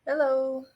Hello.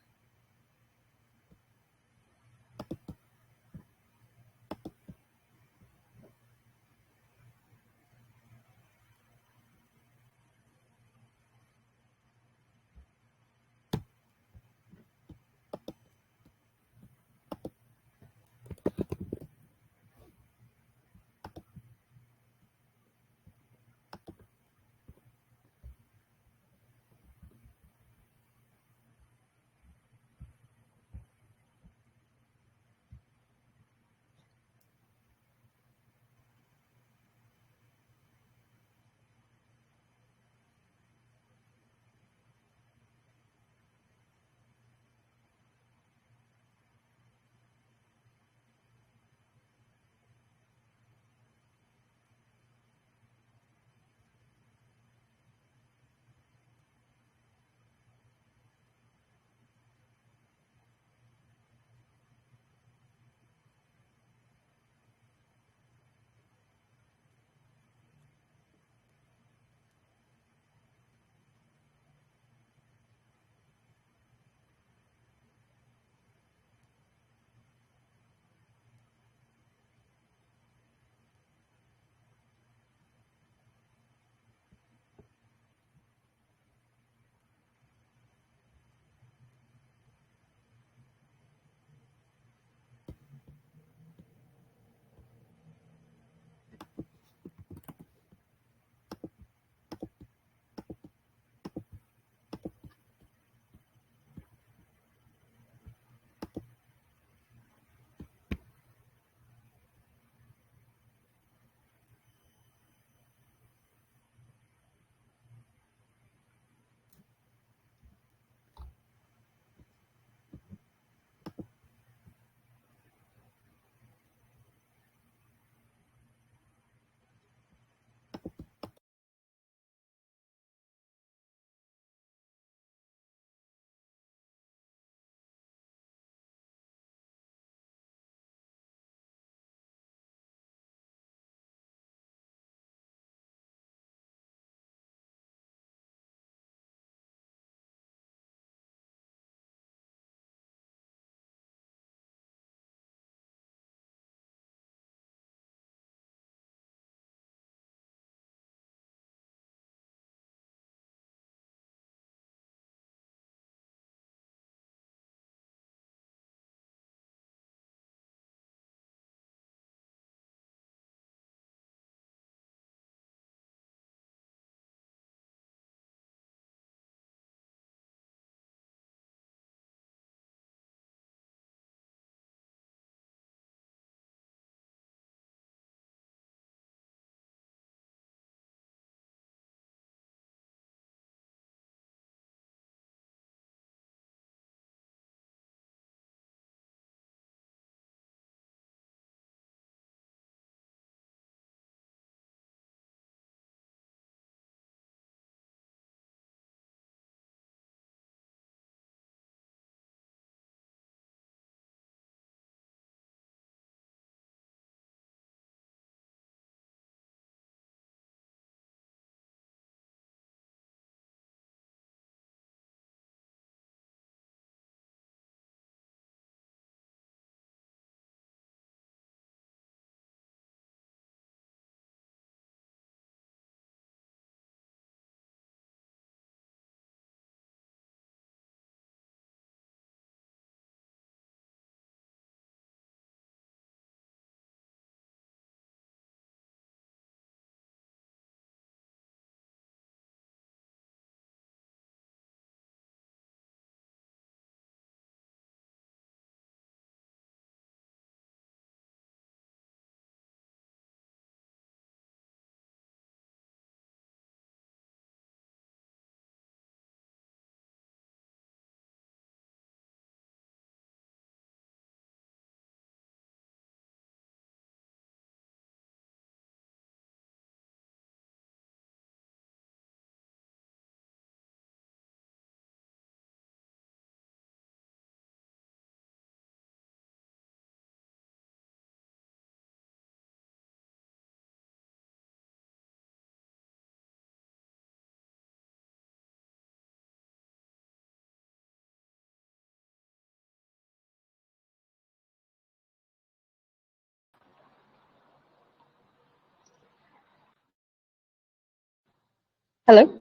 Hello.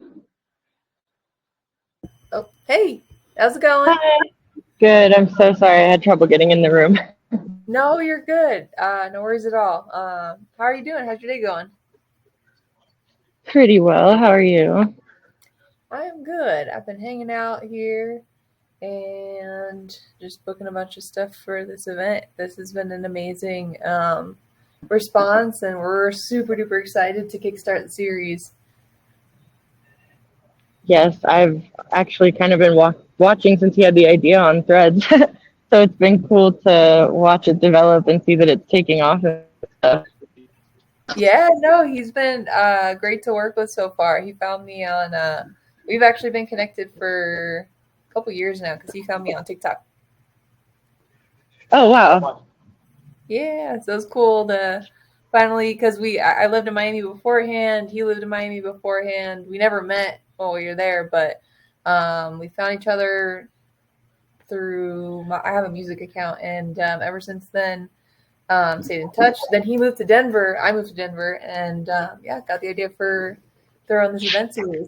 Oh, hey, how's it going? Hi. Good. I'm so sorry. I had trouble getting in the room. No, you're good. No worries at all. How are you doing? How's your day going? Pretty well. How are you? I am good. I've been hanging out here and just booking a bunch of stuff for this event. This has been an amazing response, and we're super duper excited to kickstart the series. Yes, I've actually kind of been watching since he had the idea on Threads. So it's been cool to watch it develop and see that it's taking off and stuff. Yeah, no, he's been great to work with so far. He found me on, we've actually been connected for a couple years now because he found me on TikTok. Oh, wow. Yeah, so it's cool to finally because I lived in Miami beforehand. He lived in Miami beforehand. We never met while we were there, but we found each other through I have a music account, and ever since then, stayed in touch. Then he moved to Denver. I moved to Denver, and yeah, got the idea for throwing this event series.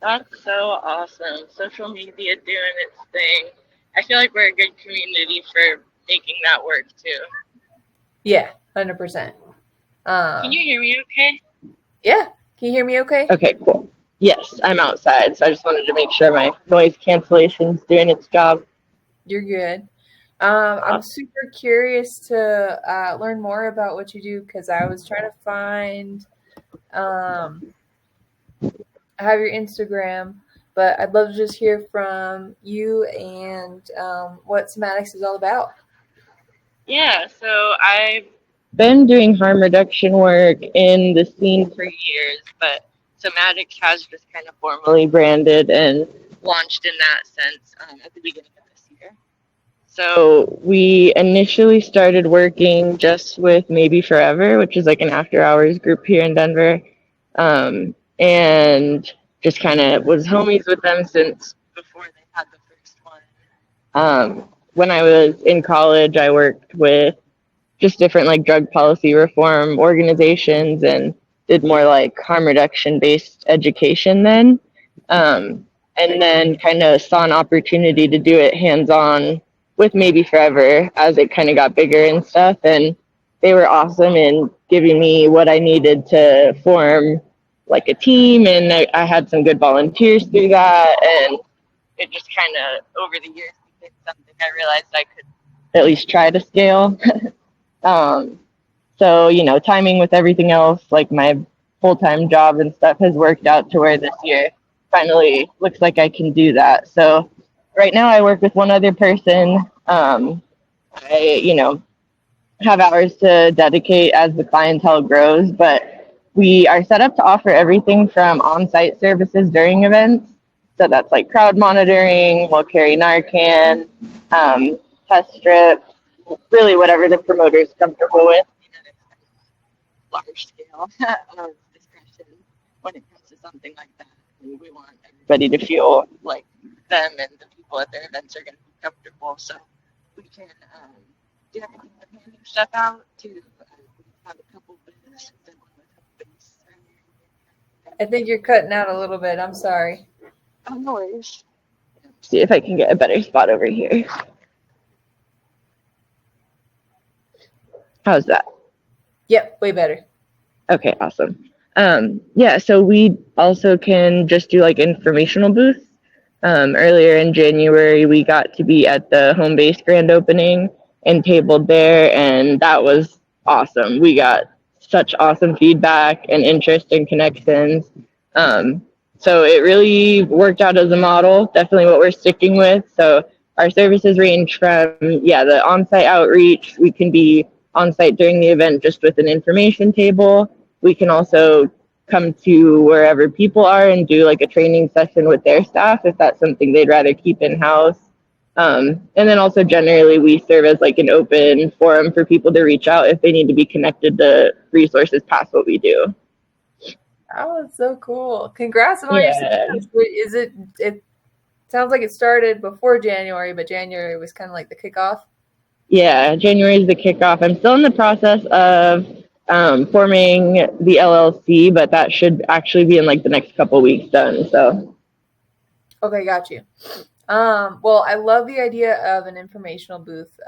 That's so awesome. Social media doing its thing. I feel like we're a good community for making that work too. Yeah, 100%. Can you Um, hear me okay? yeah, can you hear me? Okay. Okay, cool. Yes, I'm outside, so I just wanted to make sure my noise cancellation's doing its job. You're good. I'm super curious to learn more about what you do because I was trying to find. Um, I have your Instagram, but I'd love to just hear from you and what Somatix is all about. Yeah, so I've been doing harm reduction work in the scene for years, but Somatix has just kind of formally branded and launched in that sense at the beginning of this year. So we initially started working just with Maybe Forever, which is like an after hours group here in Denver, and just kind of was homies with them since before they had the first one. When I was in college, I worked with just different like drug policy reform organizations and did more like harm reduction based education then. And then kind of saw an opportunity to do it hands on with Maybe Forever as it kind of got bigger and stuff. And they were awesome in giving me what I needed to form like a team. And I had some good volunteers through that. And it just kind of over the years became something I realized I could at least try to scale. Um, so, timing with everything else, like my full time job and stuff, has worked out to where this year finally looks like I can do that. So, right now I work with one other person. I have hours to dedicate as the clientele grows, but we are set up to offer everything from on site services during events. So, that's like crowd monitoring, we'll carry Narcan, test strips, really whatever the promoter is comfortable with. Large scale discussion when it comes to something like that. And we want everybody to feel like them and the people at their events are going to be comfortable. So we can do everything from handing stuff out to have a couple booths that with booths. I think you're cutting out a little bit. I'm sorry. Oh, no worries. See if I can get a better spot over here. How's that? Yep, way better. Okay, awesome. Yeah, so we also can just do like informational booths. Earlier in January, we got to be at the home base grand opening and tabled there, and that was awesome. We got such awesome feedback and interest and connections. Um, so it really worked out as a model, definitely what we're sticking with. So our services range from, yeah, the on site outreach, we can be on site during the event just with an information table. We can also come to wherever people are and do like a training session with their staff if that's something they'd rather keep in house. And then also generally we serve as like an open forum for people to reach out if they need to be connected to resources past what we do. Oh, it's so cool. Congrats on all your Yeah. success. It sounds like it started before January, but January was kind of like the kickoff. Yeah, January is the kickoff. I'm still in the process of forming the LLC, but that should actually be in like the next couple weeks done. So Okay, got you. Well, I love the idea of an informational booth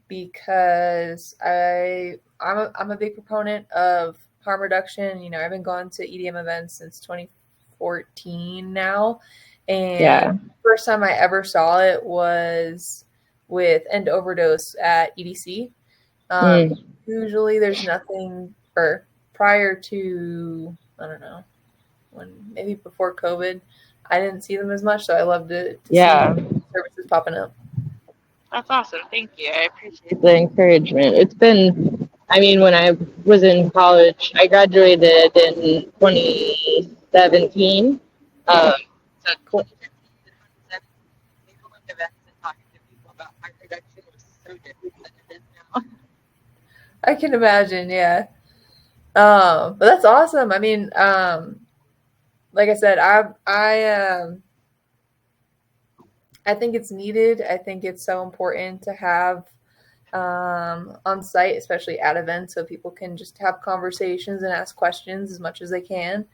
because I'm a big proponent of harm reduction. You know, I've been going to EDM events since 2014 now, and yeah. first time I ever saw it was with end overdose at EDC. Um, Mm, Usually, there's nothing, or prior to, I don't know, when maybe before COVID, I didn't see them as much. So I love to see yeah. services popping up. That's awesome. Thank you. I appreciate the encouragement. It's been, I mean, when I was in college, I graduated in 2017. So Cool. 2015 to 2017, going to events and talking to people about harm reduction was so different than it is now. I can imagine, yeah. But that's awesome. I mean, like I said, I think it's needed. I think it's so important to have on site, especially at events, so people can just have conversations and ask questions as much as they can.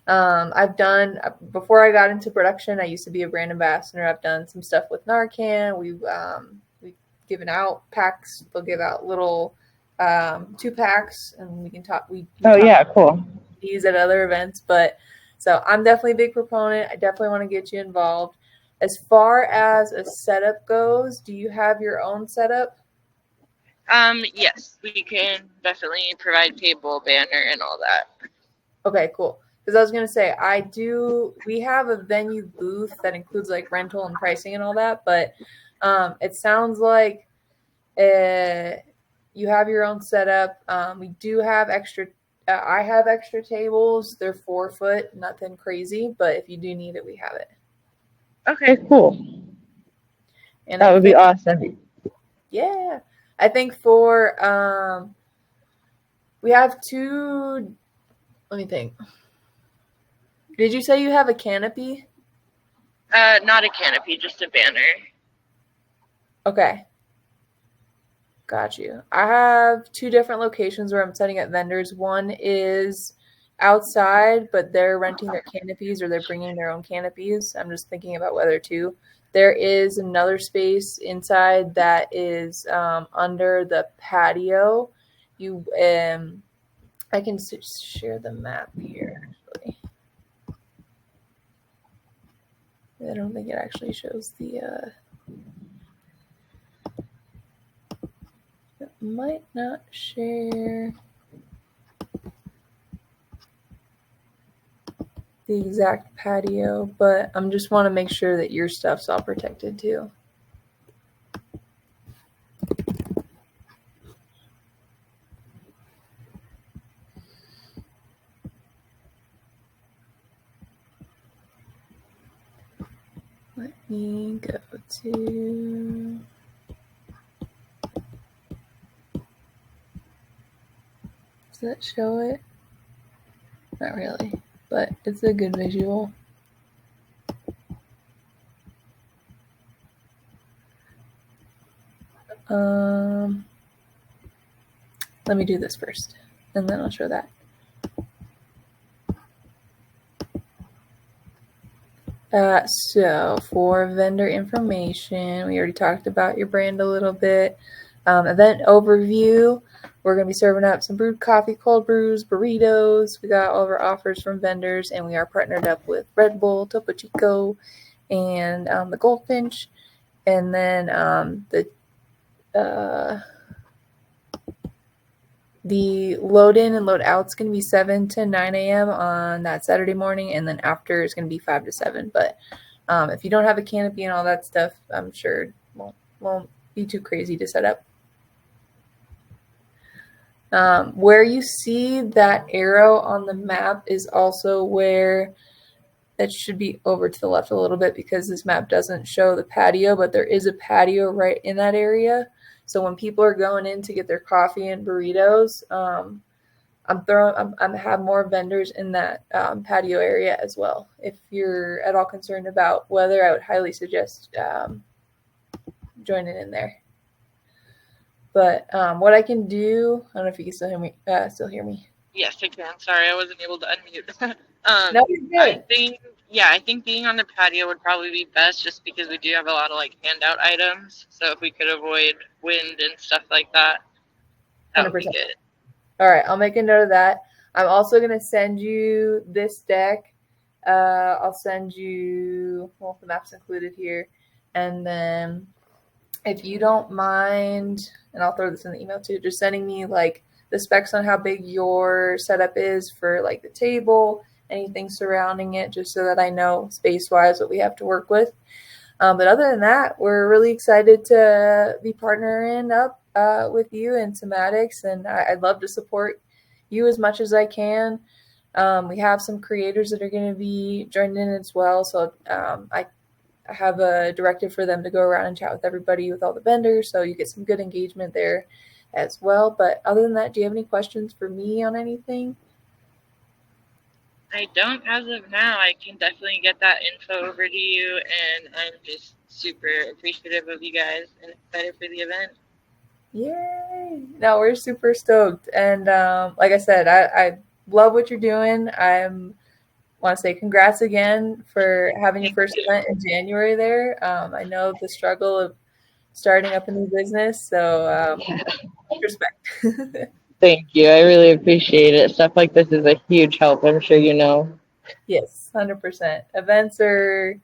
I've done before I got into production. I used to be a brand ambassador. I've done some stuff with Narcan. We've given out packs. They'll give out little 2 packs, and we can talk. We Oh, talk yeah, cool. these at other events. But so I'm definitely a big proponent. I definitely want to get you involved. As far as a setup goes, do you have your own setup? Yes, we can definitely provide table, banner, and all that. Okay, cool. Because I was gonna say I do. We have a venue booth that includes like rental and pricing and all that, but it sounds like uh, you have your own setup. We do have extra. I have extra tables. They're 4 foot, nothing crazy, but if you do need it, we have it. Okay, cool. And I That would be think, awesome. yeah, I think for we have two. Let me think. Did you say you have a canopy? Not a canopy, just a banner. Okay. Got you. I have 2 different locations where I'm setting up vendors. One is outside, but they're renting their canopies or they're bringing their own canopies. I'm just thinking about whether to. There is another space inside that is under the patio. You, I can share the map here. Actually, I don't think it actually shows the. It might not share the exact patio, but I'm just want to make sure that your stuff's all protected too. Let me go to. Does that show it? Not really, but it's a good visual. Um, Let me do this first, and then I'll show that. So for vendor information, we already talked about your brand a little bit. Event overview, we're going to be serving up some brewed coffee, cold brews, burritos. We got all of our offers from vendors, and we are partnered up with Red Bull, Topo Chico, and the Goldfinch. And then the load in and load out is going to be 7 to 9 a.m. on that Saturday morning, and then after is going to be 5 to 7. But if you don't have a canopy and all that stuff, I'm sure it won't be too crazy to set up. Where you see that arrow on the map is also where that should be over to the left a little bit because this map doesn't show the patio, but there is a patio right in that area. So when people are going in to get their coffee and burritos, I'm have more vendors in that patio area as well. If you're at all concerned about weather, I would highly suggest joining in there. But what I can do, I don't know if you can still hear me. Yes, I can. Sorry, I wasn't able to unmute. No, you're I good. think, yeah, I think being on the patio would probably be best just because we do have a lot of like handout items. So if we could avoid wind and stuff like that, that would be 100%. good. All right, I'll make a note of that. I'm also going to send you this deck. I'll send you, well, the map's included here. And then if you don't mind, and I'll throw this in the email too, just sending me like the specs on how big your setup is for like the table, anything surrounding it, just so that I know space wise what we have to work with. But other than that, we're really excited to be partnering up with you and Somatix, and I'd love to support you as much as I can. We have some creators that are going to be joining in as well, so I have a directive for them to go around and chat with everybody, with all the vendors, so you get some good engagement there as well. But other than that, do you have any questions for me on anything? I don't as of now. I can definitely get that info over to you, and I'm just super appreciative of you guys and excited for the event. Yay! No, we're super stoked, and like I said, I love what you're doing. I'm want to say congrats again for having your Thank first you. event in January there. I know the struggle of starting up a new business, so respect. Thank you. I really appreciate it. Stuff like this is a huge help. I'm sure you know. Yes, 100%. Events are,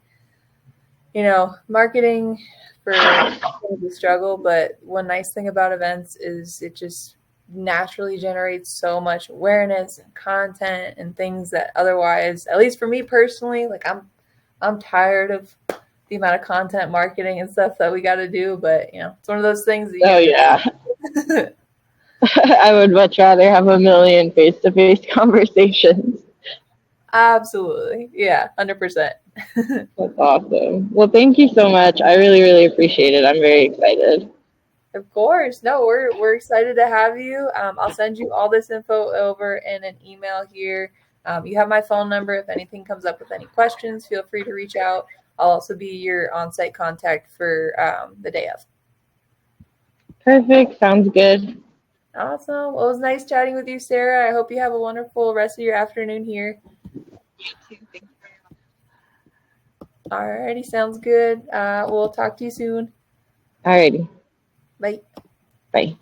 marketing for the struggle, but one nice thing about events is it just naturally generates so much awareness and content and things that otherwise, at least for me personally, like I'm tired of the amount of content marketing and stuff that we got to do, but it's one of those things that you Oh have to yeah. do. I would much rather have a million face-to-face conversations. Absolutely. Yeah, 100%. That's awesome. Well, thank you so much. I really, really appreciate it. I'm very excited. Of course. No, we're excited to have you. I'll send you all this info over in an email here. You have my phone number. If anything comes up with any questions, feel free to reach out. I'll also be your on-site contact for the day of. Perfect. Sounds good. Awesome. Well, it was nice chatting with you, Sarah. I hope you have a wonderful rest of your afternoon here. You too. Thank you. Alrighty, sounds good. We'll talk to you soon. Alrighty. Bye. Bye.